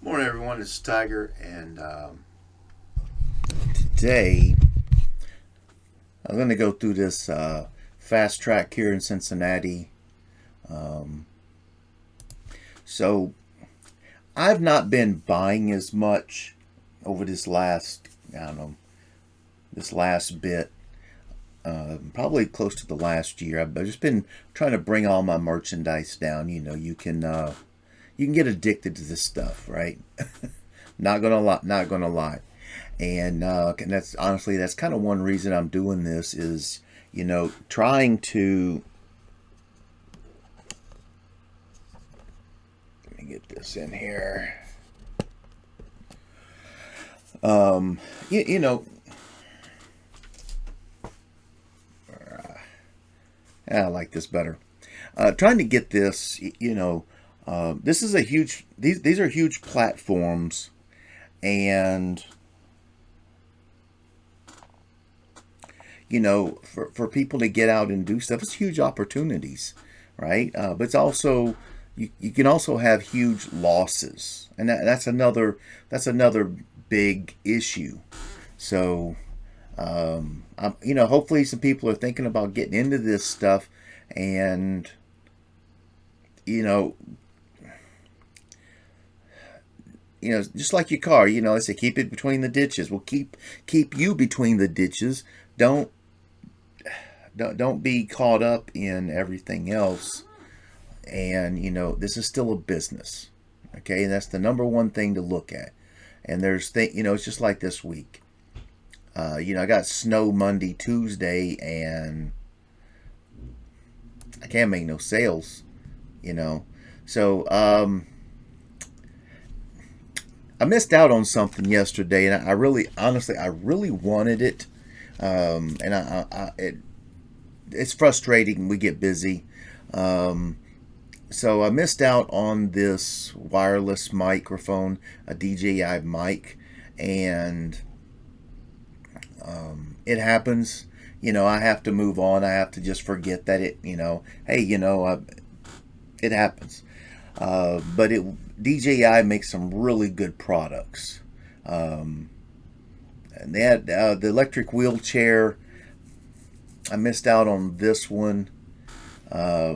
Morning, everyone. It's Tiger, and today I'm going to go through this fast track here in Cincinnati. Um, so I've not been buying as much over this last, I don't know, this last bit. Probably close to the last year. I've just been trying to bring all my merchandise down. You can get addicted to this stuff, right? Not gonna lie. Not gonna lie. And that's honestly that's kind of one reason I'm doing this is trying to let me get this in here. Um, you, you know, I like this better. Trying to get this, this is a huge. These are huge platforms, and for people to get out and do stuff, it's huge opportunities, right? But it's also you can also have huge losses, and that's another big issue. So, hopefully, some people are thinking about getting into this stuff, and you know, just like your car, they say keep it between the ditches. Well, keep you between the ditches. Don't don't be caught up in everything else. And this is still a business, okay? And that's the number one thing to look at. And it's just like this week. I got snow Monday, Tuesday, and I can't make no sales. You know, so I missed out on something yesterday, and I really, honestly, I really wanted it. And it's frustrating. We get busy. Um, so I missed out on this wireless microphone, a DJI mic, and it happens. I have to move on. I have to just forget that hey, it happens. But DJI makes some really good products. Um, and they had the electric wheelchair. I missed out on this one. I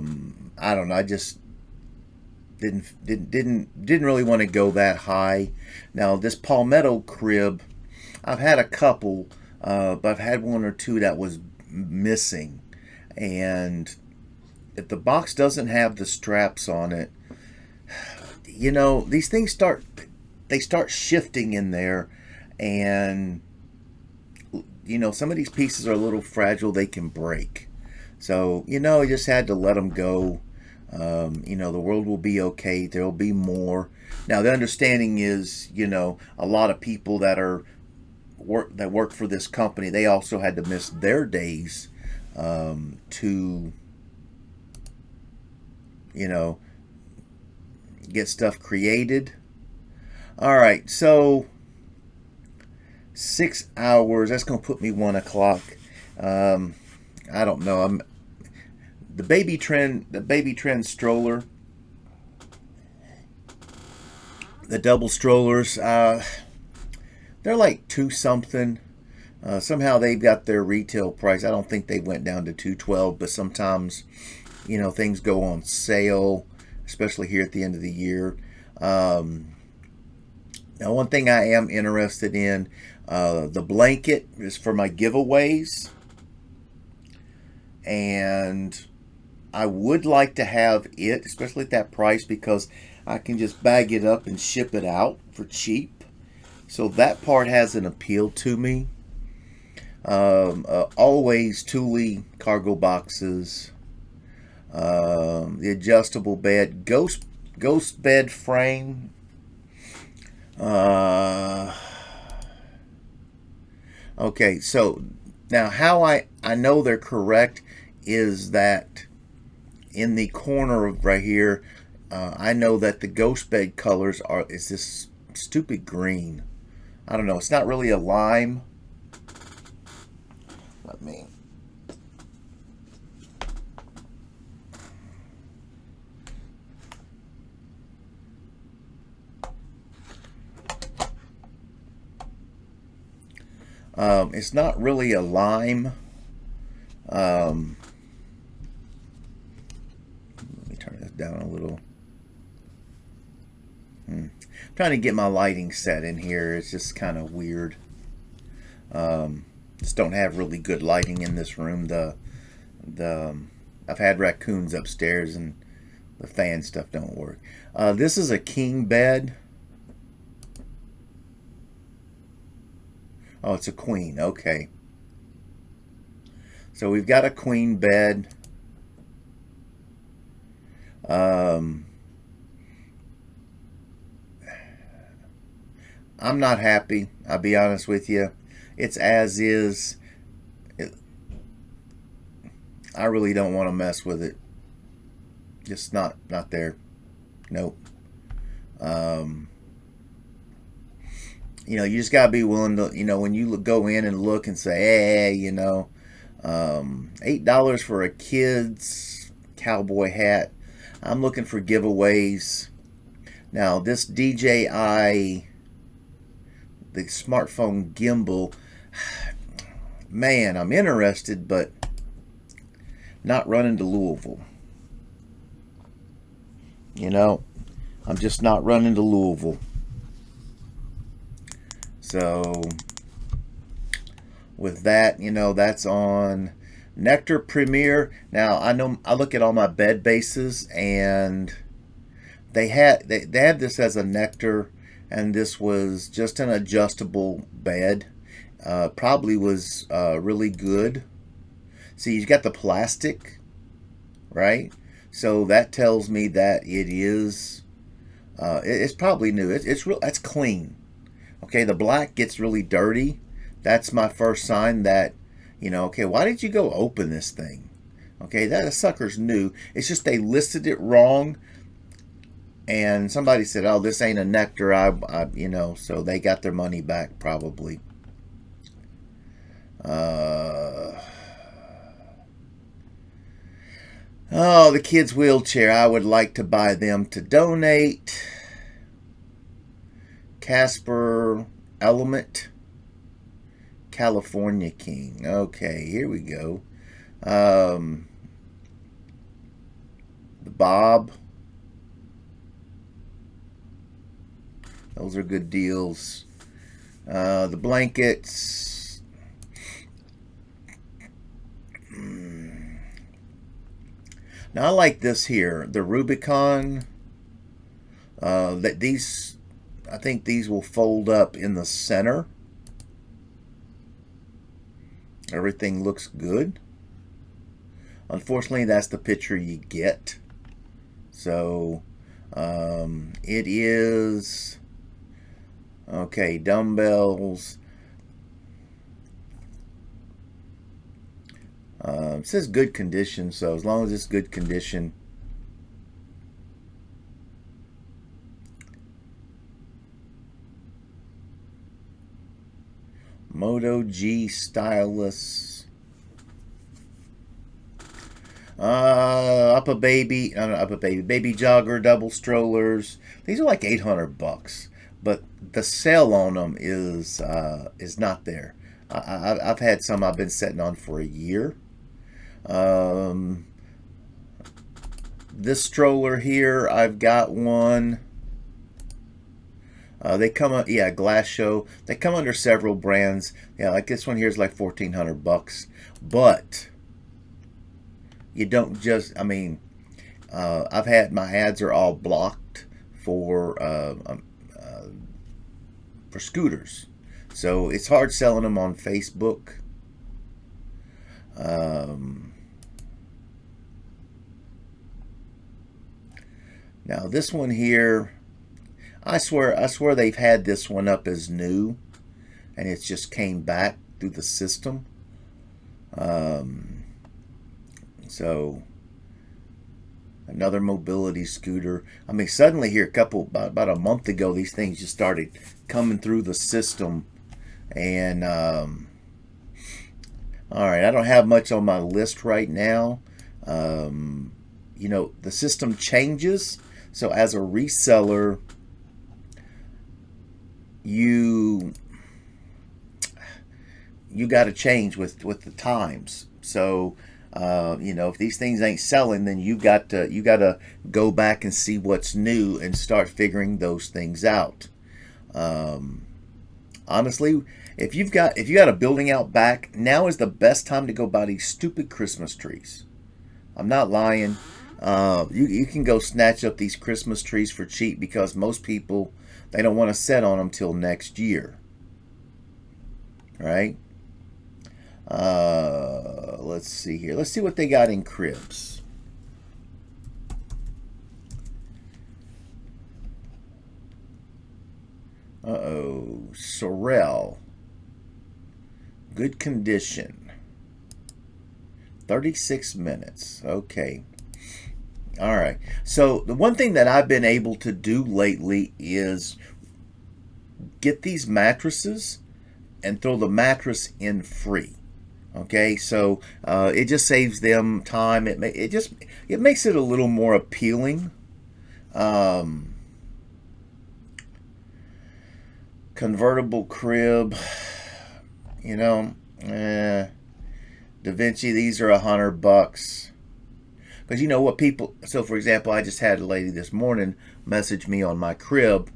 don't know. I just didn't really want to go that high. Now this Palmetto crib, I've had a couple, but I've had one or two that was missing, and if the box doesn't have the straps on it, these things start shifting in there, and some of these pieces are a little fragile. They can break. So, I just had to let them go. The world will be okay. There'll be more. Now, the understanding is, a lot of people that work for this company, they also had to miss their days to, you know, get stuff created. All right, so 6 hours. That's gonna put me 1 o'clock. Um, I don't know. I'm the baby trend stroller, the double strollers. They're like two something. Somehow they've got their retail price. I don't think they went down to 212, but sometimes things go on sale, especially here at the end of the year. Um, Now, one thing I am interested in, the blanket is for my giveaways, and I would like to have it, especially at that price, because I can just bag it up and ship it out for cheap. So that part has an appeal to me. Always Thule cargo boxes, the adjustable bed, ghost bed frame. Uh, okay, so now how I know they're correct is that in the corner of right here, I know that the ghost bed colors is this stupid green. I don't know. It's not really a lime. Let me. It's not really a lime. Let me turn this down a little. I'm trying to get my lighting set in here. It's just kind of weird. Just don't have really good lighting in this room. I've had raccoons upstairs and the fan stuff don't work. This is a king bed. Oh, it's a queen. Okay. So we've got a queen bed. I'm not happy. I'll be honest with you. It's as is. I really don't want to mess with it. Just not there. Nope. You know, you just gotta be willing to, you know, when you go in and look and say, hey, you know, $8 for a kid's cowboy hat. I'm looking for giveaways. Now this DJI, the smartphone gimbal, man, I'm interested, but not running to Louisville. You know, I'm just not running to Louisville. So with that, you know, that's on Nectar Premier. Now I know I look at all my bed bases, and they have this as a Nectar, and this was just an adjustable bed. Probably was really good. See, you got the plastic, right? So that tells me that it is. It's probably new. It's real. That's clean. Okay, the black gets really dirty. That's my first sign that, you know, okay, why did you go open this thing? Okay, that sucker's new. It's just they listed it wrong, and somebody said, oh, this ain't a Nectar. You know, so they got their money back probably. Oh, the kids' wheelchair. I would like to buy them to donate. Casper Element. California King. Okay, here we go. The Bob. Those are good deals. The blankets. Now I like this here, the Rubicon. I think these will fold up in the center. Everything looks good. Unfortunately, that's the picture you get. So it is okay. Dumbbells. It says good condition, so as long as it's good condition. Moto G stylus. Baby jogger, double strollers. These are like $800, but the sale on them is not there. I've had some I've been sitting on for a year. This stroller here, I've got one. They come on, yeah, Glass Show. They come under several brands. Yeah, like this one here is like $1,400, but you don't just. I mean, I've had my ads are all blocked for scooters, so it's hard selling them on Facebook. Now this one here, I swear they've had this one up as new, and it just came back through the system. So another mobility scooter. I mean, suddenly here about a month ago, these things just started coming through the system, and all right, I don't have much on my list right now. You know, the system changes, so as a reseller, you got to change with the times. So you know, if these things ain't selling, then you got to go back and see what's new and start figuring those things out. Honestly, if you got a building out back, now is the best time to go buy these stupid Christmas trees. I'm not lying. You can go snatch up these Christmas trees for cheap because most people, they don't want to set on them till next year, right? Let's see here. Let's see what they got in cribs. Sorrel. Good condition. 36 minutes. Okay. All right. So the one thing that I've been able to do lately is get these mattresses and throw the mattress in free. Okay, so it just saves them time. It makes it a little more appealing. Convertible crib, you know, Da Vinci. These are $100. Because you know what people. So for example, I just had a lady this morning message me on my crib,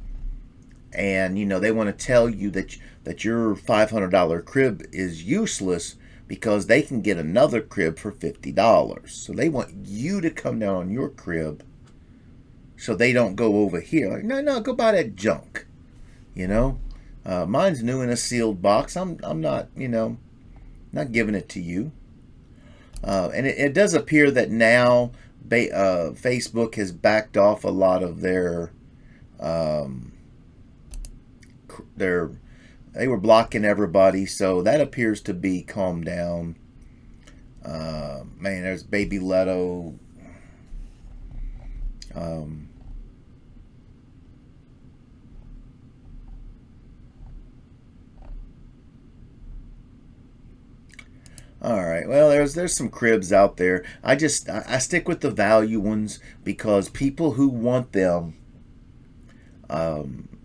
and you know they want to tell you that your $500 crib is useless because they can get another crib for $50. So they want you to come down on your crib so they don't go over here. Like, no, go buy that junk. You know, mine's new in a sealed box. I'm not, you know, not giving it to you. And it does appear that now Facebook has backed off a lot of their they were blocking everybody, so that appears to be calmed down. Man, there's Baby Leto. All right. Well, there's some cribs out there. I stick with the value ones because people who want them.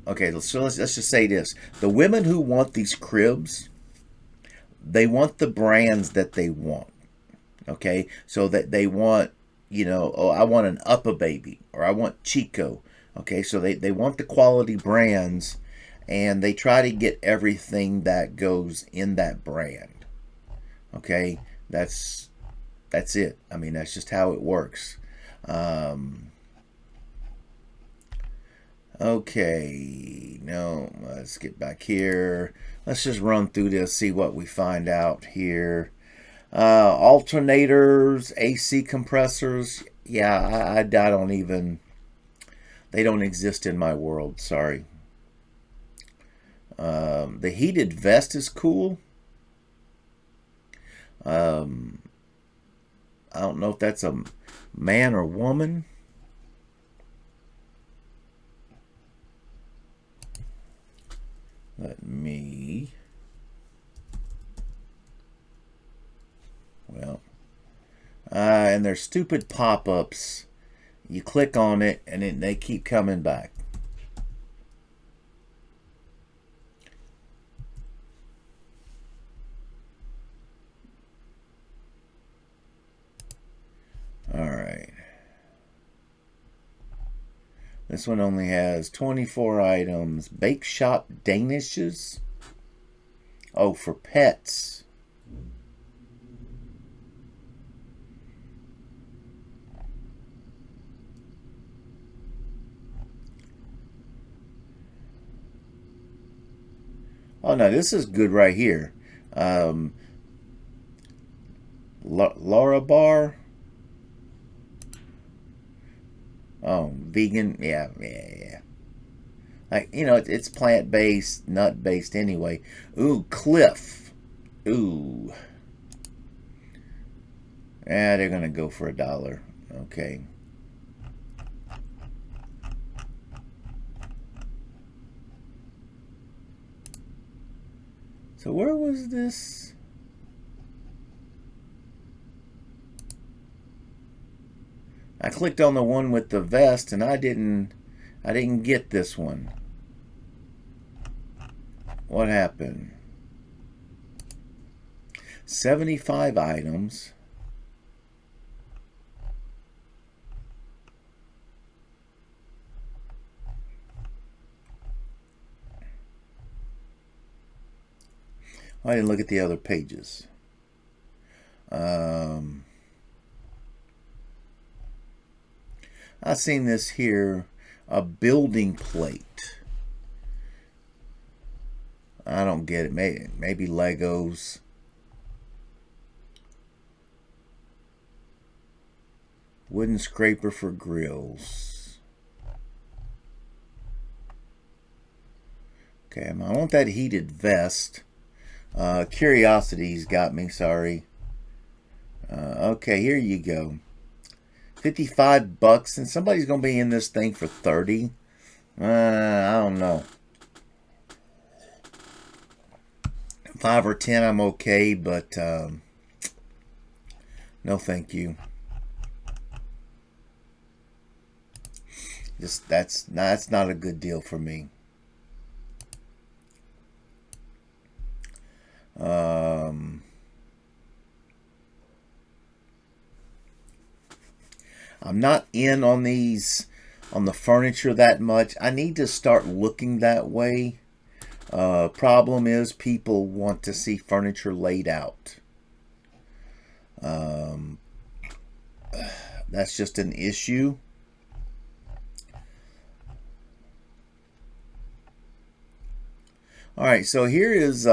Okay, so let's just say this: the women who want these cribs, they want the brands that they want. Okay, so that they want, you know, oh, I want an UPPAbaby or I want Chico. Okay, so they want the quality brands, and they try to get everything that goes in that brand. Okay, that's it. I mean, that's just how it works. Okay, no, let's get back here. Let's just run through this, see what we find out here. Alternators, AC compressors. Yeah, I don't even, they don't exist in my world, sorry. The heated vest is cool. I don't know if that's a man or woman. Let me, well, and there's stupid pop-ups. You click on it and then they keep coming back. All right. This one only has 24 items. Bake Shop Danishes. Oh, for pets. Oh no, this is good right here. Laura Bar. Oh, vegan. Yeah. Like, you know, it's plant-based, nut-based anyway. Ooh, Cliff. Ooh. Yeah, they're going to go for $1. Okay. So where was this? I clicked on the one with the vest and I didn't get this one. What happened? 75 items. I didn't look at the other pages. I've seen this here, a building plate. I don't get it. Maybe Legos. Wooden scraper for grills. Okay, I want that heated vest. Curiosity's got me, sorry. Okay, here you go. 55 bucks, and somebody's going to be in this thing for 30. I don't know. 5 or 10, I'm okay, but no thank you. That's not a good deal for me. I'm not in on the furniture that much. I need to start looking that way. Problem is, people want to see furniture laid out. That's just an issue. All right, so here is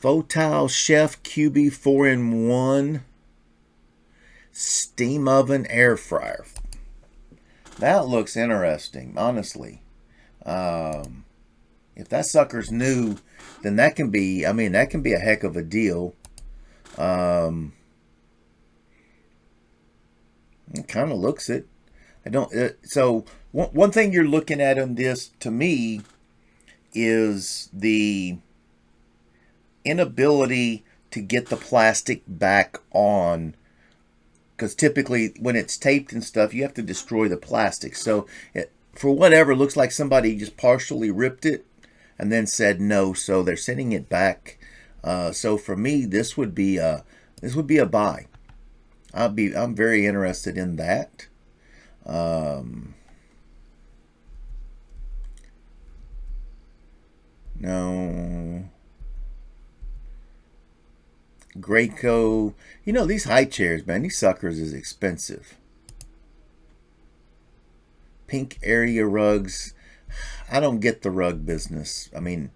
Fotal Chef QB 4-in-1 steam oven air fryer. That looks interesting, honestly. If that sucker's new, then that can be, that can be a heck of a deal. It kind of looks it. So one thing you're looking at on this, to me, is the inability to get the plastic back on, because typically when it's taped and stuff, you have to destroy the plastic. So for whatever, looks like somebody just partially ripped it and then said no, so they're sending it back. So for me, this would be a buy. I'm very interested in that. No. Graco. These high chairs, man, these suckers is expensive. Pink area rugs. I don't get the rug business. To me,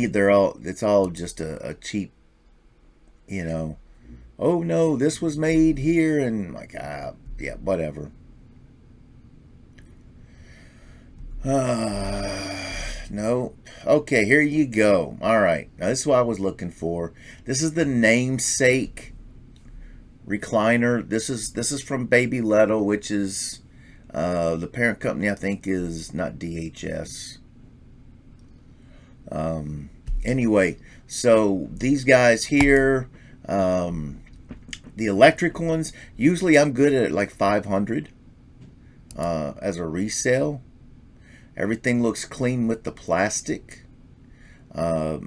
it's all just a cheap, oh no, this was made here, and like, yeah, whatever. No. Okay, here you go. All right. Now, this is what I was looking for. This is the Namesake recliner. This is from Baby Leto, which is the parent company, I think, is not DHS. Anyway, so these guys here, the electric ones, usually I'm good at like 500 as a resale. Everything looks clean with the plastic.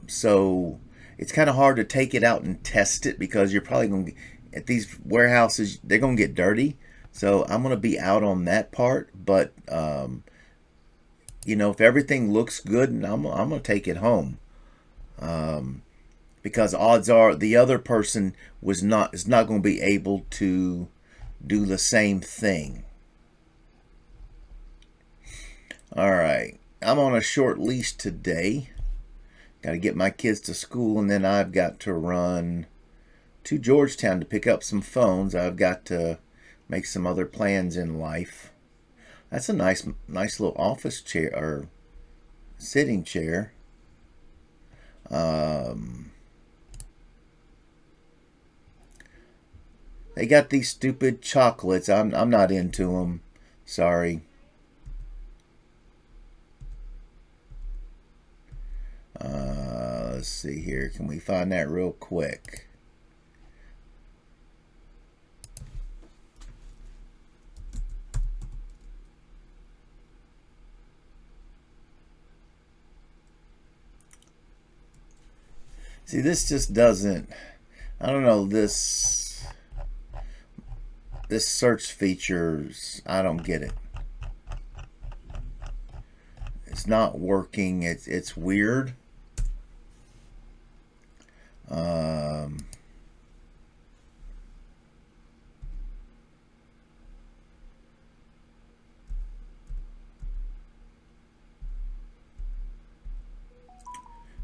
So it's kind of hard to take it out and test it, because you're probably going to, at these warehouses, they're going to get dirty. So I'm going to be out on that part. But, if everything looks good, I'm going to take it home. Because odds are the other person is not going to be able to do the same thing. All right, I'm on a short leash today. Got to get my kids to school, and then I've got to run to Georgetown to pick up some phones. I've got to make some other plans in life. That's a nice little office chair or sitting chair. They got these stupid chocolates. I'm not into them. Sorry. Let's see here. Can we find that real quick? See, this just doesn't, I don't know, this search features, I don't get it. It's not working. It's weird.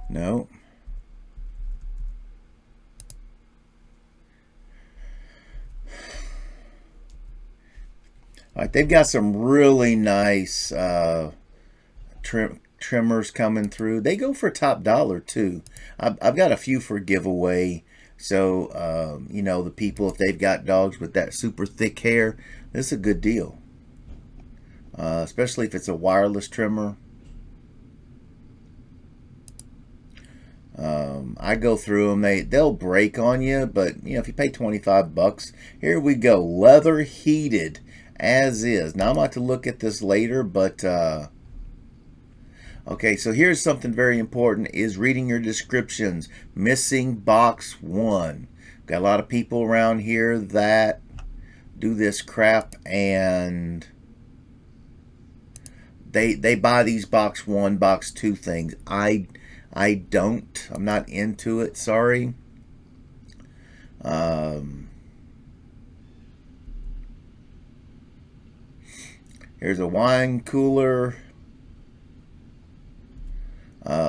No. All right, they've got some really nice trimmers coming through. They go for top dollar too. I've got a few for giveaway. So, you know, the people, if they've got dogs with that super thick hair, this is a good deal. Especially if it's a wireless trimmer. I go through them. They'll break on you, but you know, if you pay $25, here we go, leather heated as is. Now I'm about to look at this later, but okay. So here's something very important: is reading your descriptions. Missing box 1. Got a lot of people around here that do this crap, and they buy these box 1, box 2 things. I don't. I'm not into it. Sorry. Here's a wine cooler.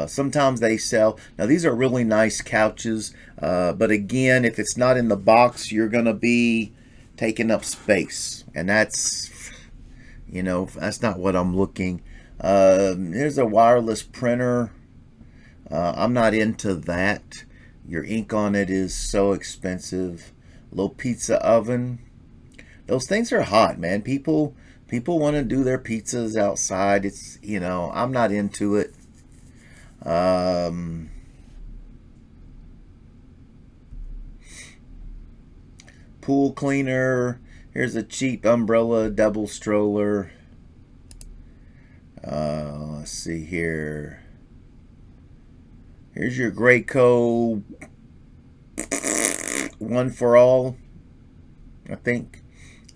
Sometimes they sell. Now these are really nice couches, but again, if it's not in the box, you're gonna be taking up space, and that's, you know, that's not what I'm looking. Here's a wireless printer. I'm not into that. Your ink on it is so expensive. Little pizza oven. Those things are hot, man. People want to do their pizzas outside. It's, you know, I'm not into it. Pool cleaner. Here's a cheap umbrella double stroller. Let's see here. Here's your Graco One for All. I think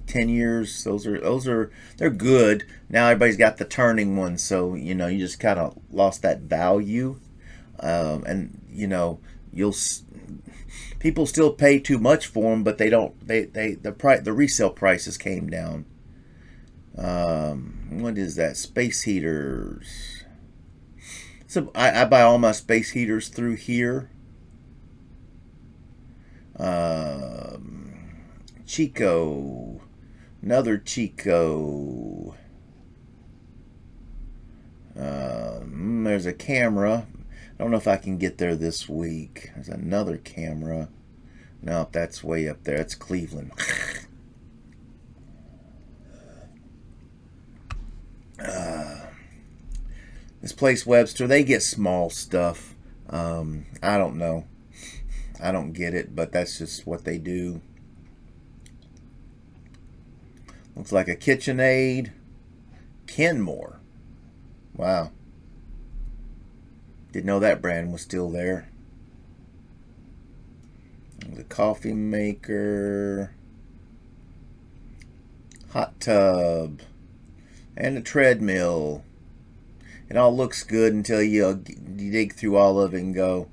10 years. Those are they're good. Now everybody's got the turning one, so you know, you just kind of lost that value. And you know, people still pay too much for them, but the resale prices came down. What is that? Space heaters. So I buy all my space heaters through here. Chico. Another Chico. There's a camera. I don't know if I can get there this week. There's another camera. No, that's way up there. It's Cleveland. This place, Webster, they get small stuff. I don't know. I don't get it, but that's just what they do. Looks like a KitchenAid. Kenmore. Wow. Didn't know that brand was still there. The coffee maker. Hot tub. And a treadmill. It all looks good until you dig through all of it and go,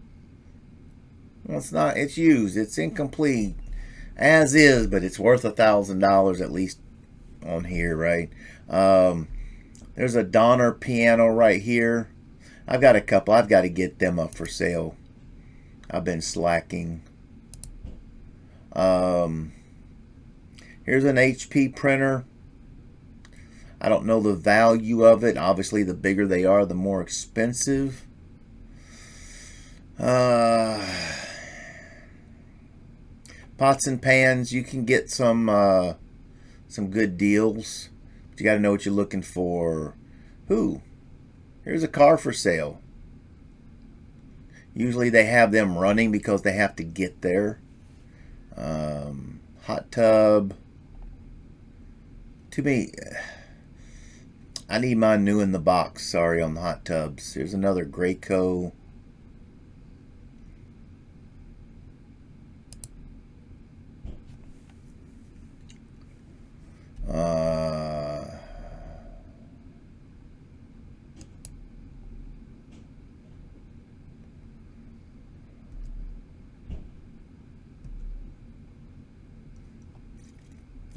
well, it's not, it's used, it's incomplete as is, but it's worth $1,000 at least on here, right? There's a Donner piano right here. I've got a couple. I've got to get them up for sale. I've been slacking. Here's an HP printer. I don't know the value of it. Obviously, the bigger they are, the more expensive. Pots and pans, you can get some good deals. But you got to know what you're looking for. Here's a car for sale. Usually they have them running because they have to get there. Hot tub. To me, I need mine new in the box. Sorry on the hot tubs. Here's another Graco.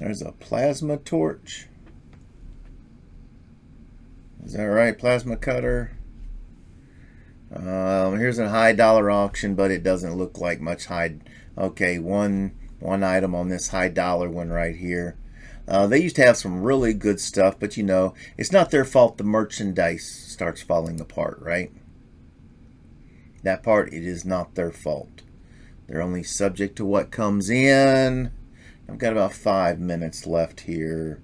There's a plasma torch. Is that right? Plasma cutter. Here's a high dollar auction, but it doesn't look like much high. Okay, one item on this high dollar one right here. They used to have some really good stuff, but you know, it's not their fault the merchandise starts falling apart, right? That part, it is not their fault. They're only subject to what comes in. I've got about 5 minutes left here.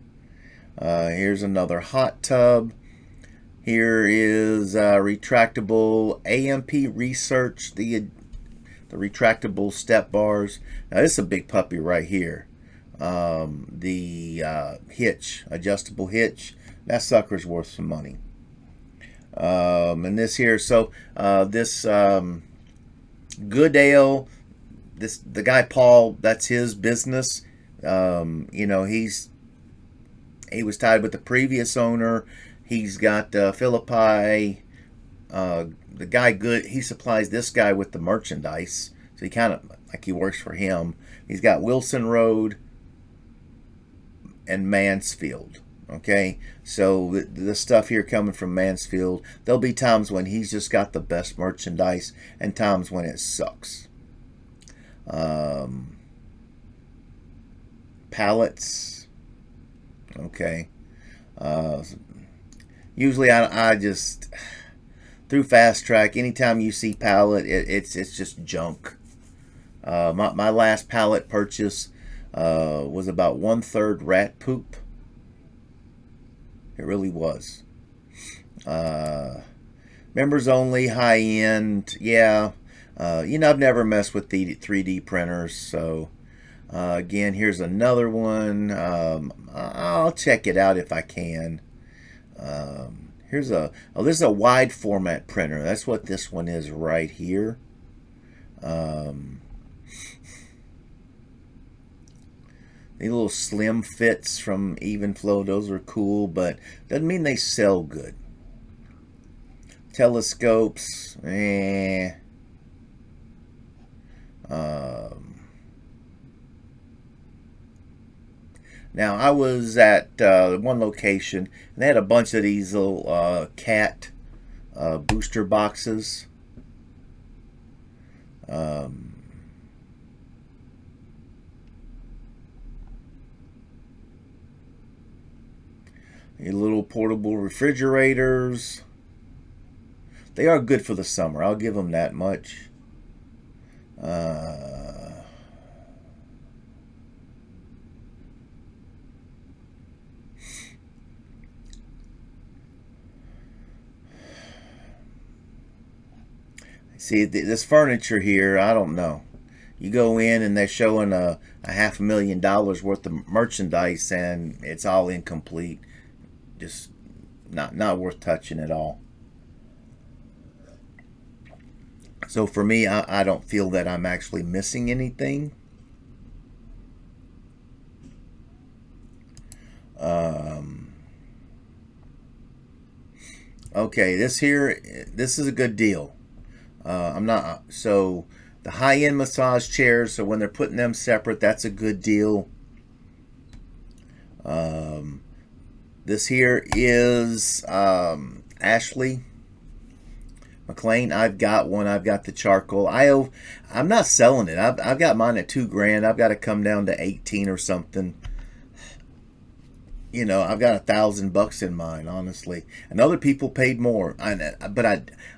Here's another hot tub. Here is retractable AMP Research, the retractable step bars. Now this is a big puppy right here. The hitch, adjustable hitch. That sucker's worth some money. And this here, so this Goodale, the guy Paul, that's his business. You know, he was tied with the previous owner. He's got Philippi. The guy Good, he supplies this guy with the merchandise, so he kind of like he works for him. He's got Wilson Road and Mansfield. Okay, so the stuff here coming from Mansfield, there'll be times when he's just got the best merchandise and times when it sucks. Pallets. Okay. Usually I just, through Fast Track, anytime you see pallet, it's just junk. My last pallet purchase was about 1/3 rat poop. It really was. Members only, high end. Yeah. You know, I've never messed with the 3D printers, so again, here's another one. I'll check it out if I can. Here's this is a wide format printer. That's what this one is right here. The little slim fits from Evenflow, those are cool, but doesn't mean they sell good. Telescopes, Now, I was at one location, and they had a bunch of these little cat booster boxes. Your little portable refrigerators. They are good for the summer. I'll give them that much. See, this furniture here, I don't know. You go in and they're showing a $500,000 worth of merchandise and it's all incomplete. Just not worth touching at all. So for me, I don't feel that I'm actually missing anything. Okay, this is a good deal. So the high-end massage chairs, so when they're putting them separate, that's a good deal. This here is Ashley McLean. I've got one. I've got the charcoal. I'm not selling it. I've got mine at $2,000. I've got to come down to 18 or something. You know, I've got $1,000 in mine, honestly. And other people paid more. But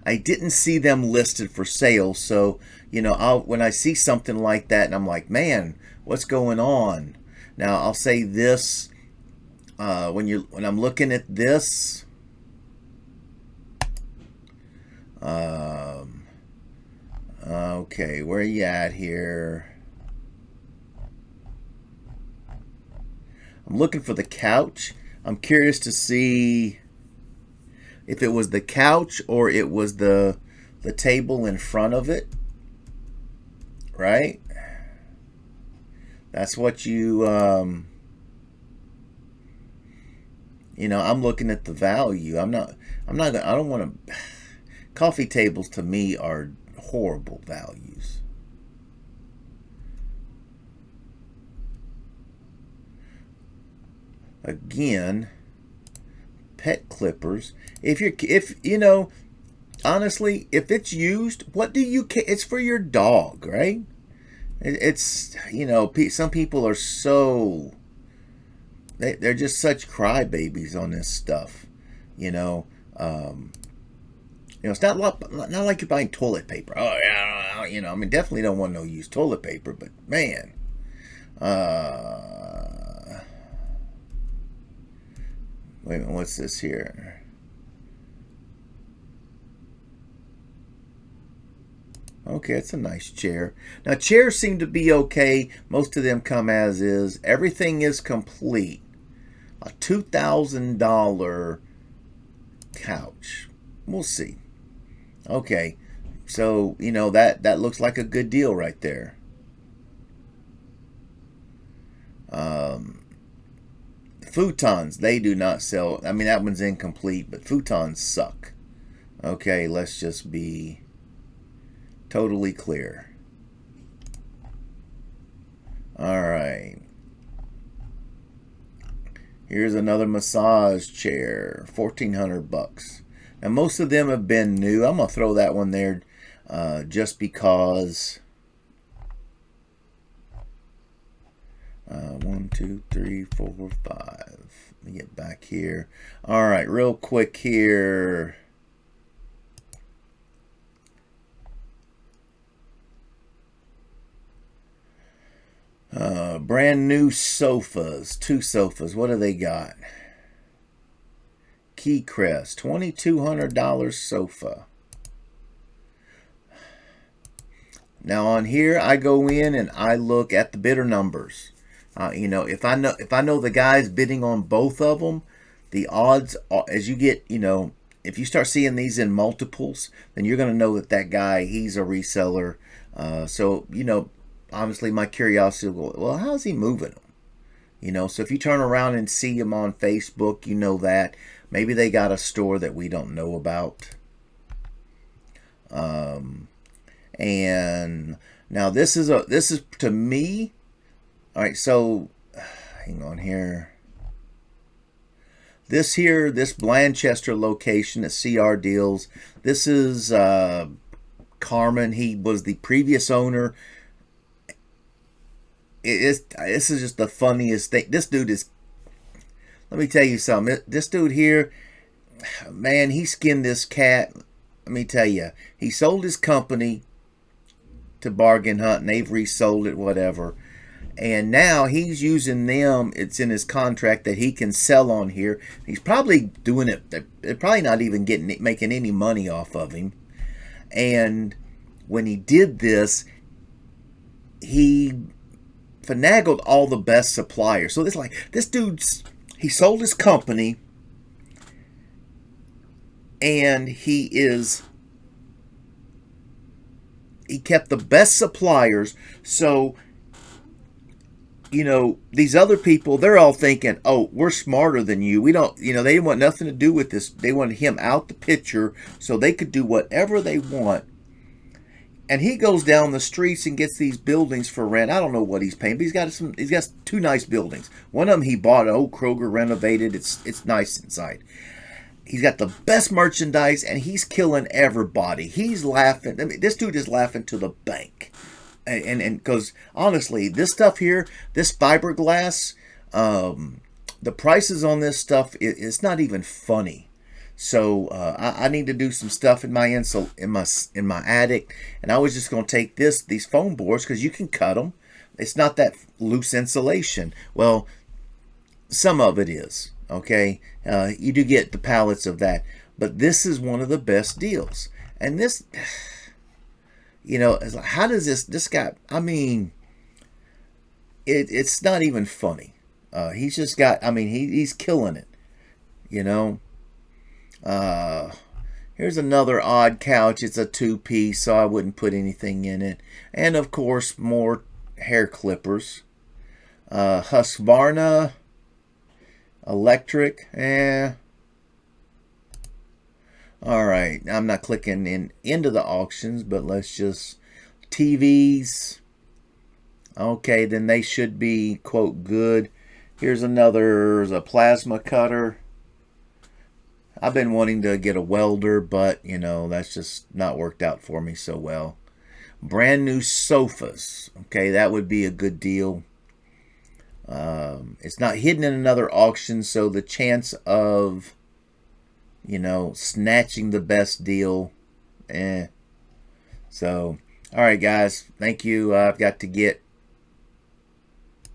I didn't see them listed for sale. So, you know, when I see something like that, and I'm like, man, what's going on? Now, I'll say this. When I'm looking at this, okay, where are you at here? I'm looking for the couch. I'm curious to see if it was the couch or it was the table in front of it, right? That's what you you know, I'm looking at the value. I don't want to. Coffee tables to me are horrible values. Again, pet clippers. If honestly, if it's used, what do you care? It's for your dog, right? It's, some people are so, they're just such crybabies on this stuff, you know. It's not like you're buying toilet paper. Oh yeah, I mean, definitely don't want no used toilet paper, but man, wait a minute, what's this here? Okay, it's a nice chair. Now, chairs seem to be okay. Most of them come as is. Everything is complete. A $2,000 couch. We'll see. Okay, so, that looks like a good deal right there. Futons, they do not sell. I mean, that one's incomplete, but futons suck. Okay, let's just be totally clear. All right. Here's another massage chair, $1,400. Now most of them have been new. I'm gonna throw that one there, just because. 1, 2, 3, 4, 5. Let me get back here. All right, real quick here. Brand new sofas. 2 sofas. What do they got? Keycrest. $2,200 sofa. Now on here, I go in and I look at the bidder numbers. If I know the guy's bidding on both of them, the odds are, as you get, if you start seeing these in multiples, then you're going to know that guy, he's a reseller. So obviously my curiosity will go, well, how's he moving them? So if you turn around and see him on Facebook, that maybe they got a store that we don't know about. And now this is to me. All right, so hang on here. This Blanchester location at CR Deals. This is Carmen. He was the previous owner. This is just the funniest thing. This dude is. Let me tell you something. This dude here, man, he skinned this cat. Let me tell you, he sold his company to Bargain Hunt, and they've resold it, whatever. And now he's using them. It's in his contract that he can sell on here. He's probably doing it. They're probably not even making any money off of him. And when he did this, he finagled all the best suppliers. So this dude's, he sold his company, and he kept the best suppliers. So these other people, they're all thinking, oh, we're smarter than you. We don't, they didn't want nothing to do with this. They wanted him out the picture so they could do whatever they want. And he goes down the streets and gets these buildings for rent. I don't know what he's paying, but he's got 2 nice buildings. One of them he bought, an old Kroger, renovated. It's nice inside. He's got the best merchandise, and he's killing everybody. He's laughing. I mean, this dude is laughing to the bank. And because honestly, this stuff here, this fiberglass, the prices on this stuff, it's not even funny. So I need to do some stuff in my attic, and I was just going to take these foam boards, because you can cut them. It's not that loose insulation. Well, some of it is. Okay, you do get the pallets of that, but this is one of the best deals. And this. How does this guy, I mean, it's not even funny. He's just got, I mean, he's killing it, Here's another odd couch. It's a 2-piece, so I wouldn't put anything in it. And, of course, more hair clippers. Husqvarna electric, all right, I'm not clicking into the auctions, but let's just TVs. Okay, then they should be, quote, good. Here's another, a plasma cutter. I've been wanting to get a welder, but, you know, that's just not worked out for me so well. Brand new sofas. Okay, that would be a good deal. It's not hidden in another auction, so the chance of, you know, snatching the best deal, So, all right, guys. Thank you. I've got to get